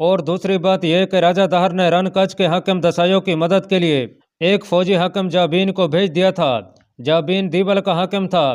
اور دوسری بات یہ کہ راجہ دہر نے رن کچھ کے حاکم دسایوں کی مدد کے لیے ایک فوجی حاکم جابین کو بھیج دیا تھا۔ جابین دیبل کا حاکم تھا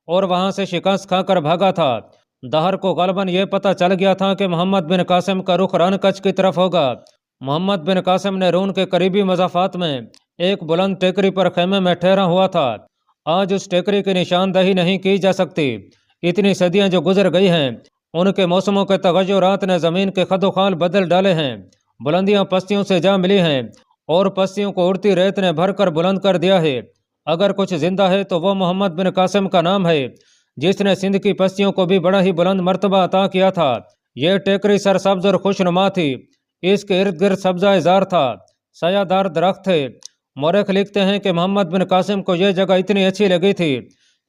اور وہاں سے شکست کھا کر بھاگا تھا۔ دہر کو غالباً یہ پتہ چل گیا تھا کہ محمد بن قاسم کا رخ رن کچھ کی طرف ہوگا۔ محمد بن قاسم نے رون کے قریبی مضافات میں ایک بلند ٹیکری پر خیمے میں ٹھہرا ہوا تھا۔ آج اس ٹیکری کی نشاندہی نہیں کی جا سکتی۔ اتنی صدیاں جو گزر گئی ہیں، ان کے موسموں کے تغیرات نے زمین کے خد و خال بدل ڈالے ہیں۔ بلندیاں پستیوں سے جا ملی ہیں اور پستیوں کو اڑتی ریت نے بھر کر بلند کر دیا ہے۔ اگر کچھ زندہ ہے تو وہ محمد بن قاسم کا نام ہے، جس نے سندھ کی پستیوں کو بھی بڑا ہی بلند مرتبہ عطا کیا تھا۔ یہ ٹیکری سرسبز اور خوش نما تھی۔ اس کے ارد گرد سبزہ زار تھا، سایہ دار درخت تھے۔ مورخ لکھتے ہیں کہ محمد بن قاسم کو یہ جگہ اتنی اچھی لگی تھی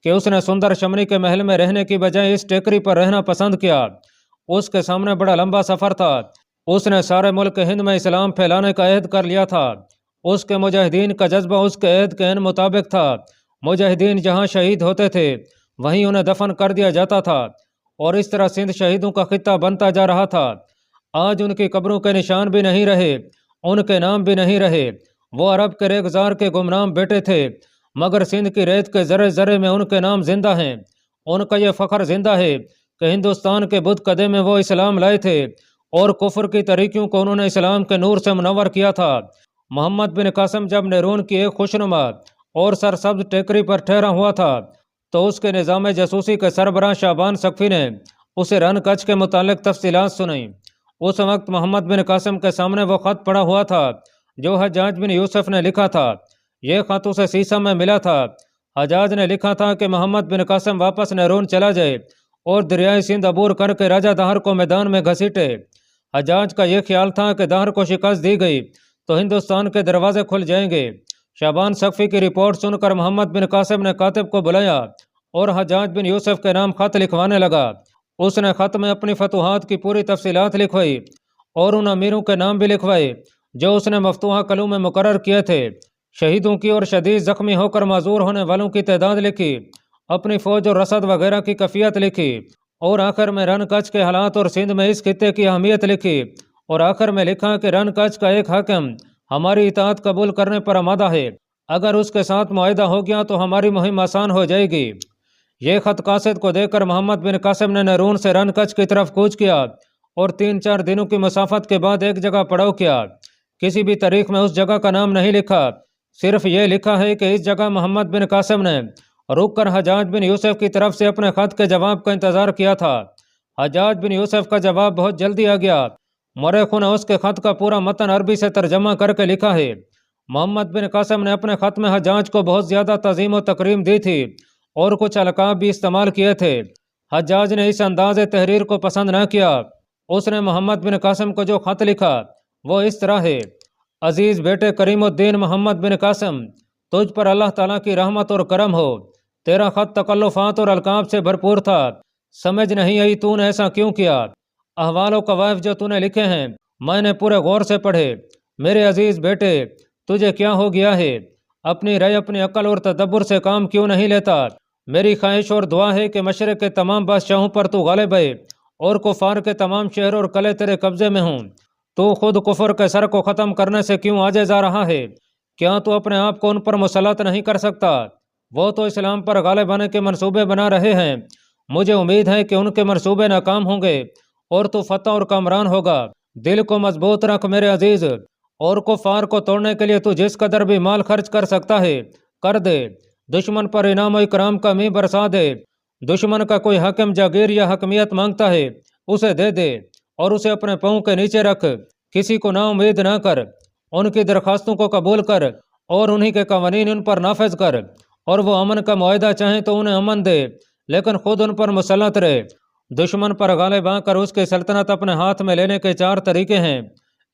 کہ اس نے سندر شمنی کے محل میں رہنے کی بجائے اس ٹیکری پر رہنا پسند کیا۔ اس کے سامنے بڑا لمبا سفر تھا۔ اس نے سارے ملک ہند میں اسلام پھیلانے کا عہد کر لیا تھا۔ اس کے مجاہدین کا جذبہ اس کے عہد کے عین مطابق تھا۔ مجاہدین جہاں شہید ہوتے تھے وہیں انہیں دفن کر دیا جاتا تھا، اور اس طرح سندھ شہیدوں کا خطہ بنتا جا رہا تھا۔ آج ان کی قبروں کے نشان بھی نہیں رہے، ان کے نام بھی نہیں رہے۔ وہ عرب کے ریگزار کے گمنام بیٹے تھے، مگر سندھ کی ریت کے ذرے ذرے میں ان کے نام زندہ ہیں۔ ان کا یہ فخر زندہ ہے کہ ہندوستان کے بدھ قدے میں وہ اسلام لائے تھے اور کفر کی تاریکیوں کو انہوں نے اسلام کے نور سے منور کیا تھا۔ محمد بن قاسم جب نیرون کی ایک خوشنما اور سرسبز ٹیکری پر ٹھہرا ہوا تھا تو اس کے نظام جاسوسی کے سربراہ شعبان سقفی نے اسے رن کچھ کے متعلق تفصیلات سنائیں۔ اس وقت محمد بن قاسم کے سامنے وہ خط پڑا ہوا تھا جو حجاج بن یوسف نے لکھا تھا۔ یہ خط اسے سیسا میں ملا تھا۔ حجاج نے لکھا تھا کہ محمد بن قاسم واپس نیرون چلا جائے اور دریائے سندھ عبور کر کے راجہ دہر کو میدان میں گھسیٹے۔ حجاج کا یہ خیال تھا کہ دہر کو شکست دی گئی تو ہندوستان کے دروازے کھل جائیں گے۔ شعبان سقفی کی رپورٹ سن کر محمد بن قاسم نے کاتب کو بلایا اور حجاج بن یوسف کے نام خط لکھوانے لگا۔ اس نے خط میں اپنی فتوحات کی پوری تفصیلات لکھوائی اور ان امیروں کے نام بھی لکھوائے جو اس نے مفتوحہ قلعوں میں مقرر کیے تھے۔ شہیدوں کی اور شدید زخمی ہو کر معذور ہونے والوں کی تعداد لکھی، اپنی فوج اور رسد وغیرہ کی کیفیت لکھی، اور آخر میں رن کچھ کے حالات اور سندھ میں اس خطے کی اہمیت لکھی، اور آخر میں لکھا کہ رن کچھ کا ایک حاکم ہماری اطاعت قبول کرنے پر آمادہ ہے۔ اگر اس کے ساتھ معاہدہ ہو گیا تو ہماری مہم آسان ہو جائے گی۔ یہ خط قاصد کو دے کر محمد بن قاسم نے نیرون سے رن کچھ کی طرف کوچ کیا اور 3-4 دنوں کی مسافت کے بعد ایک جگہ پڑاؤ کیا۔ کسی بھی تاریخ میں اس جگہ کا نام نہیں لکھا، صرف یہ لکھا ہے کہ اس جگہ محمد بن قاسم نے رک کر حجاج بن یوسف کی طرف سے اپنے خط کے جواب کا انتظار کیا تھا۔ حجاج بن یوسف کا جواب بہت جلدی آ گیا۔ مورخوں نے اس کے خط کا پورا متن عربی سے ترجمہ کر کے لکھا ہے۔ محمد بن قاسم نے اپنے خط میں حجاج کو بہت زیادہ تعظیم و تکریم دی تھی اور کچھ القاب بھی استعمال کیے تھے۔ حجاج نے اس انداز تحریر کو پسند نہ کیا۔ اس نے محمد بن قاسم کو جو خط لکھا وہ اس طرح ہے: عزیز بیٹے کریم الدین محمد بن قاسم، تجھ پر اللہ تعالیٰ کی رحمت اور کرم ہو۔ تیرا خط تکلفات اور القاب سے بھرپور تھا، سمجھ نہیں آئی تو نے ایسا کیوں کیا۔ احوال و قوائف جو تو نے لکھے ہیں میں نے پورے غور سے پڑھے۔ میرے عزیز بیٹے، تجھے کیا ہو گیا ہے؟ اپنی رائے، اپنی عقل اور تدبر سے کام کیوں نہیں لیتا؟ میری خواہش اور دعا ہے کہ مشرق کے تمام بادشاہوں پر تو غالب ہے اور کفار کے تمام شہر اور قلعے تیرے قبضے میں ہوں۔ تو خود کفر کے سر کو ختم کرنے سے کیوں عاجز آ رہا ہے؟ کیا تو اپنے آپ کو ان پر مسلط نہیں کر سکتا؟ وہ تو اسلام پر غالب آنے کے منصوبے بنا رہے ہیں۔ مجھے امید ہے کہ ان کے منصوبے ناکام ہوں گے اور تو فتح اور کامران ہوگا۔ دل کو مضبوط رکھ میرے عزیز، اور کفار کو توڑنے کے لیے تو جس قدر بھی مال خرچ کر سکتا ہے کر دے۔ دشمن پر انعام و اکرام کا می برسا دے۔ دشمن کا کوئی حاکم جاگیر یا حکمیت مانگتا ہے اسے دے دے اور اسے اپنے پاؤں کے نیچے رکھ۔ کسی کو نا امید نہ کر، ان کی درخواستوں کو قبول کر اور انہی کے قوانین ان پر نافذ کر، اور وہ امن کا معاہدہ چاہیں تو انہیں امن دے، لیکن خود ان پر مسلط رہے۔ دشمن پر غالب آ کر اس کی سلطنت اپنے ہاتھ میں لینے کے 4 طریقے ہیں۔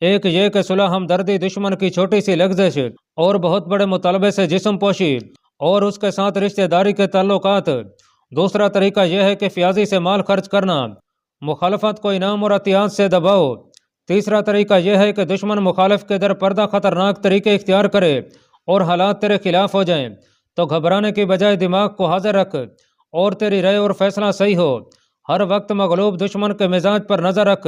ایک یہ کہ صلح ہمدردی، دشمن کی چھوٹی سی لغزش اور بہت بڑے مطالبے سے جسم پوشی اور اس کے ساتھ رشتہ داری کے تعلقات۔ دوسرا طریقہ یہ ہے کہ فیاضی سے مال خرچ کرنا، مخالفت کو انعام اور عطیات سے دباؤ۔ تیسرا طریقہ یہ ہے کہ دشمن مخالف کے در پردہ خطرناک طریقے اختیار کرے اور حالات تیرے خلاف ہو جائیں تو گھبرانے کی بجائے دماغ کو حاضر رکھ اور تیری رائے اور فیصلہ صحیح ہو۔ ہر وقت مغلوب دشمن کے مزاج پر نظر رکھ۔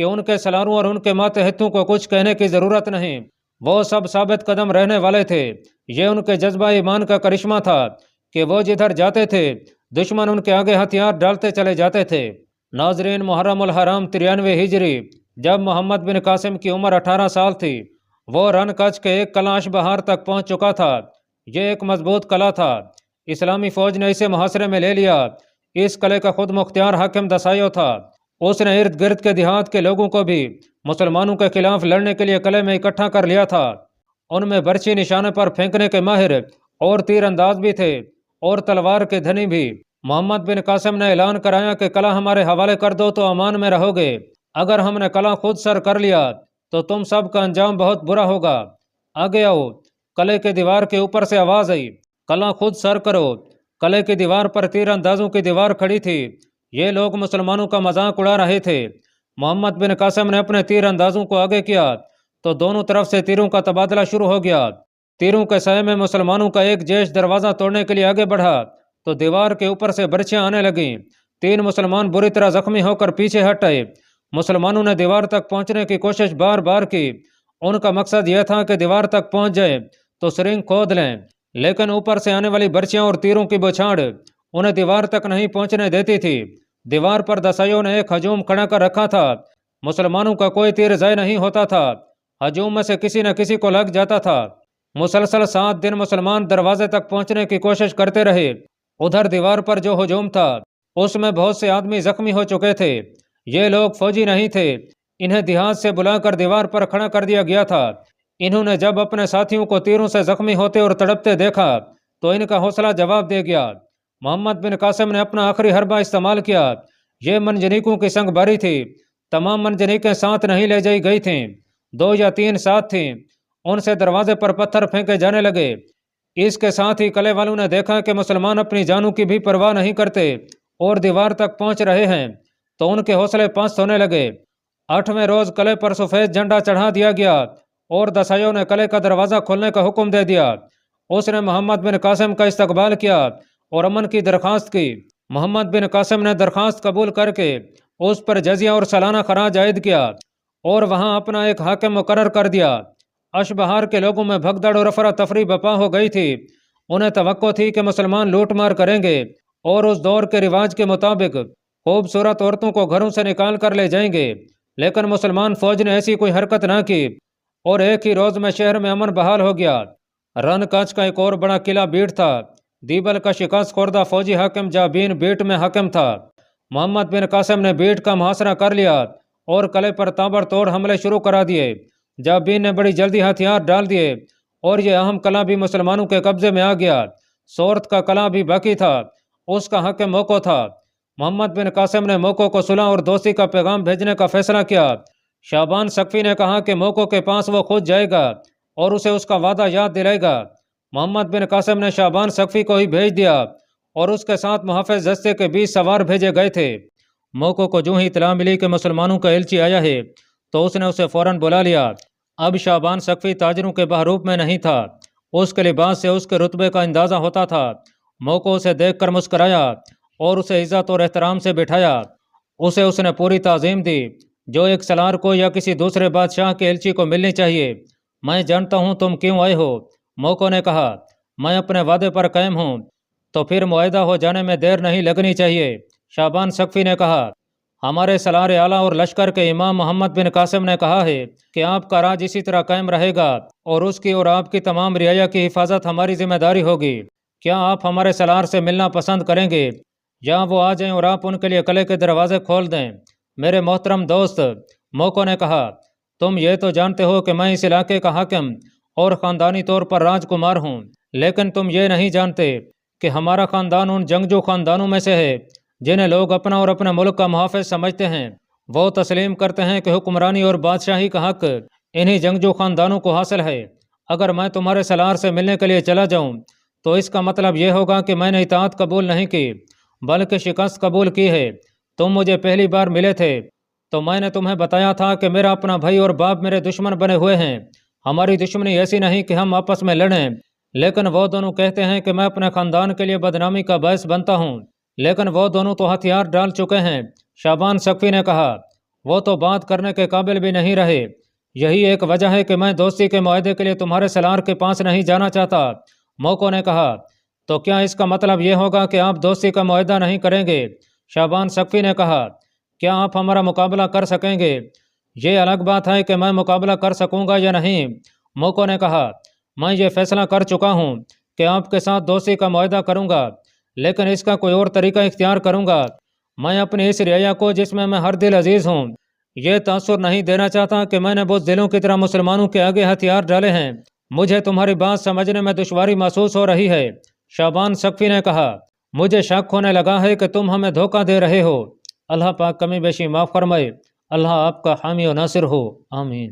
کہ ان کے سلاروں اور ان کے ماتحتوں کو کچھ کہنے کی ضرورت نہیں، وہ سب ثابت قدم رہنے والے تھے۔ یہ ان کے جذبہ ایمان کا کرشمہ تھا کہ وہ جدھر جاتے تھے دشمن ان کے آگے ہتھیار ڈالتے چلے جاتے تھے۔ ناظرین، محرم الحرام 93 ہجری جب محمد بن قاسم کی عمر 18 سال تھی، وہ رن کچھ کے ایک قلعہ اشبہار تک پہنچ چکا تھا۔ یہ ایک مضبوط قلعہ تھا، اسلامی فوج نے اسے محاصرے میں لے لیا۔ اس قلعے کا خود مختار حاکم دسایو تھا۔ اس نے ارد گرد کے دیہات کے لوگوں کو بھی مسلمانوں کے خلاف لڑنے کے لیے قلعے میں اکٹھا کر لیا تھا۔ ان میں برچی نشانے پر پھینکنے کے ماہر اور تیر انداز بھی تھے اور تلوار کے دھنی بھی۔ محمد بن قاسم نے اعلان کرایا کہ قلعہ ہمارے حوالے کر دو تو امان میں رہو گے، اگر ہم نے قلعہ خود سر کر لیا تو تم سب کا انجام بہت برا ہوگا۔ آگے آؤ۔ قلعے کے دیوار کے اوپر سے آواز آئی، قلعہ خود سر کرو۔ قلعے کی دیوار پر تیر اندازوں کی دیوار کھڑی تھی۔ یہ لوگ مسلمانوں کا مذاق اڑا رہے تھے۔ محمد بن قاسم نے اپنے تیر اندازوں کو آگے کیا تو دونوں طرف سے تیروں کا تبادلہ شروع ہو گیا۔ تیروں کے سائے میں مسلمانوں کا ایک جیش دروازہ توڑنے کے لیے آگے بڑھا تو دیوار کے اوپر سے برچیاں آنے لگیں۔ 3 مسلمان بری طرح زخمی ہو کر پیچھے ہٹ آئے۔ مسلمانوں نے دیوار تک پہنچنے کی کوشش بار بار کی۔ ان کا مقصد یہ تھا کہ دیوار تک پہنچ جائے تو سرنگ کھود لیں، لیکن اوپر سے آنے والی برچیاں اور تیروں کی بوچھاڑ انہیں دیوار تک نہیں پہنچنے دیتی تھی۔ دیوار پر دسائیوں نے ایک ہجوم کھڑا کر رکھا تھا۔ مسلمانوں کا کوئی تیر ضائع نہیں ہوتا تھا، ہجوم میں سے کسی نہ کسی کو لگ جاتا تھا۔ مسلسل 7 دن مسلمان دروازے تک پہنچنے کی کوشش کرتے رہے۔ ادھر دیوار پر جو ہجوم تھا اس میں بہت سے آدمی زخمی ہو چکے تھے۔ یہ لوگ فوجی نہیں تھے، انہیں دیہات سے بلا کر دیوار پر کھڑا کر دیا گیا تھا۔ انہوں نے جب اپنے ساتھیوں کو تیروں سے زخمی ہوتے اور تڑپتے دیکھا تو ان کا حوصلہ جواب دے گیا۔ محمد بن قاسم نے اپنا آخری حربہ استعمال کیا۔ یہ منجنیکوں کی سنگ باری تھی، تمام منجنیکیں ساتھ نہیں لے جائی گئی تھیں، 2 یا 3 ساتھ تھیں۔ ان سے دروازے پر پتھر پھینکے جانے لگے۔ اس کے ساتھ ہی قلعے والوں نے دیکھا کہ مسلمان اپنی جانوں کی بھی پرواہ نہیں کرتے اور دیوار تک پہنچ رہے ہیں تو ان کے حوصلے پست ہونے لگے۔ 8ویں روز قلعے پر سفید جھنڈا چڑھا دیا گیا اور دسائیوں نے قلعے کا دروازہ کھولنے کا حکم دے دیا۔ اس نے محمد بن قاسم کا استقبال کیا اور امن کی درخواست کی۔ محمد بن قاسم نے درخواست قبول کر کے اس پر جزیہ اور سالانہ خراج عائد کیا اور وہاں اپنا ایک حاکم مقرر کر دیا۔ اشبہار کے لوگوں میں بھگدڑ اور افراتفری برپا ہو گئی تھی۔ انہیں توقع تھی کہ مسلمان لوٹ مار کریں گے اور اس دور کے رواج کے مطابق خوبصورت عورتوں کو گھروں سے نکال کر لے جائیں گے، لیکن مسلمان فوج نے ایسی کوئی حرکت نہ کی اور ایک ہی روز میں شہر میں امن بحال ہو گیا۔ رن کچھ کا ایک اور بڑا قلعہ بیٹ تھا۔ دیبل کا شکست خوردہ فوجی حاکم جابین بیٹ میں حاکم تھا۔ محمد بن قاسم نے بیٹ کا محاصرہ کر لیا اور قلعے پر تابڑ توڑ حملے شروع کرا دیے۔ جابین نے بڑی جلدی ہتھیار ڈال دیے اور یہ اہم قلعہ بھی مسلمانوں کے قبضے میں آ گیا۔ سورت کا قلعہ بھی باقی تھا، اس کا حاکم موقع تھا۔ محمد بن قاسم نے موقع کو صلح اور دوستی کا پیغام بھیجنے کا فیصلہ کیا۔ شعبان ثقفی نے کہا کہ موقع کے پاس وہ خود جائے گا اور اسے اس کا وعدہ یاد دلائے گا۔ محمد بن قاسم نے شعبان ثقفی کو ہی بھیج دیا اور اس کے ساتھ محافظ دستے کے 20 سوار بھیجے گئے تھے۔ موقع کو جو ہی اطلاع ملی کہ مسلمانوں کا ایلچی آیا ہے تو اس نے اسے فوراً بلا لیا۔ اب شعبان ثقفی تاجروں کے بحروپ میں نہیں تھا، اس کے لباس سے اس کے رتبے کا اندازہ ہوتا تھا۔ موقع اسے دیکھ کر مسکرایا اور اسے عزت اور احترام سے بٹھایا۔ اسے اس نے پوری تعظیم دی جو ایک سالار کو یا کسی دوسرے بادشاہ کے ایلچی کو ملنی چاہیے۔ میں جانتا ہوں تم کیوں آئے ہو، موقع نے کہا۔ میں اپنے وعدے پر قائم ہوں، تو پھر معاہدہ ہو جانے میں دیر نہیں لگنی چاہیے۔ شعبان ثقفی نے کہا، ہمارے سالار اعلیٰ اور لشکر کے امام محمد بن قاسم نے کہا ہے کہ آپ کا راج اسی طرح قائم رہے گا اور اس کی اور آپ کی تمام رعایا کی حفاظت ہماری ذمہ داری ہوگی۔ کیا آپ ہمارے سالار سے ملنا پسند کریں گے یا وہ آ جائیں اور آپ ان کے لیے قلعے کے دروازے کھول دیں؟ میرے محترم دوست، موقع نے کہا، تم یہ تو جانتے ہو کہ میں اس علاقے کا حاکم اور خاندانی طور پر راجکمار ہوں، لیکن تم یہ نہیں جانتے کہ ہمارا خاندان ان جنگجو خاندانوں میں سے ہے جنہیں لوگ اپنا اور اپنے ملک کا محافظ سمجھتے ہیں۔ وہ تسلیم کرتے ہیں کہ حکمرانی اور بادشاہی کا حق انہی جنگجو خاندانوں کو حاصل ہے۔ اگر میں تمہارے سالار سے ملنے کے لیے چلا جاؤں تو اس کا مطلب یہ ہوگا کہ میں نے اطاعت قبول نہیں کی بلکہ شکست قبول کی ہے۔ تم مجھے پہلی بار ملے تھے تو میں نے تمہیں بتایا تھا کہ میرا اپنا بھائی اور باپ میرے دشمن بنے ہوئے ہیں۔ ہماری دشمنی ایسی نہیں کہ ہم آپس میں لڑیں، لیکن وہ دونوں کہتے ہیں کہ میں اپنے خاندان کے لیے بدنامی کا باعث بنتا ہوں، لیکن وہ دونوں تو ہتھیار ڈال چکے ہیں۔ شعبان ثقفی نے کہا، وہ تو بات کرنے کے قابل بھی نہیں رہے۔ یہی ایک وجہ ہے کہ میں دوستی کے معاہدے کے لیے تمہارے سالار کے پاس نہیں جانا چاہتا۔ موکو نے کہا، تو کیا اس کا مطلب یہ ہوگا کہ آپ دوستی کا معاہدہ نہیں کریں گے؟ شعبان سقفی نے کہا، کیا آپ ہمارا مقابلہ کر سکیں گے؟ یہ الگ بات ہے کہ میں مقابلہ کر سکوں گا یا نہیں۔ موکو نے کہا، میں یہ فیصلہ کر چکا ہوں کہ آپ کے ساتھ دوستی کا معاہدہ کروں گا، لیکن اس کا کوئی اور طریقہ اختیار کروں گا۔ میں اپنی اس رعایا کو جس میں ہر دل عزیز ہوں یہ تاثر نہیں دینا چاہتا کہ میں نے بت دلوں کی طرح مسلمانوں کے آگے ہتھیار ڈالے ہیں۔ مجھے تمہاری بات سمجھنے میں دشواری محسوس ہو رہی ہے۔ شعبان سقفی نے کہا، مجھے شک ہونے لگا ہے کہ تم ہمیں دھوکہ دے رہے ہو۔ اللہ پاک کمی بیشی معاف فرمائے۔ اللہ آپ کا حامی و ناصر ہو، آمین۔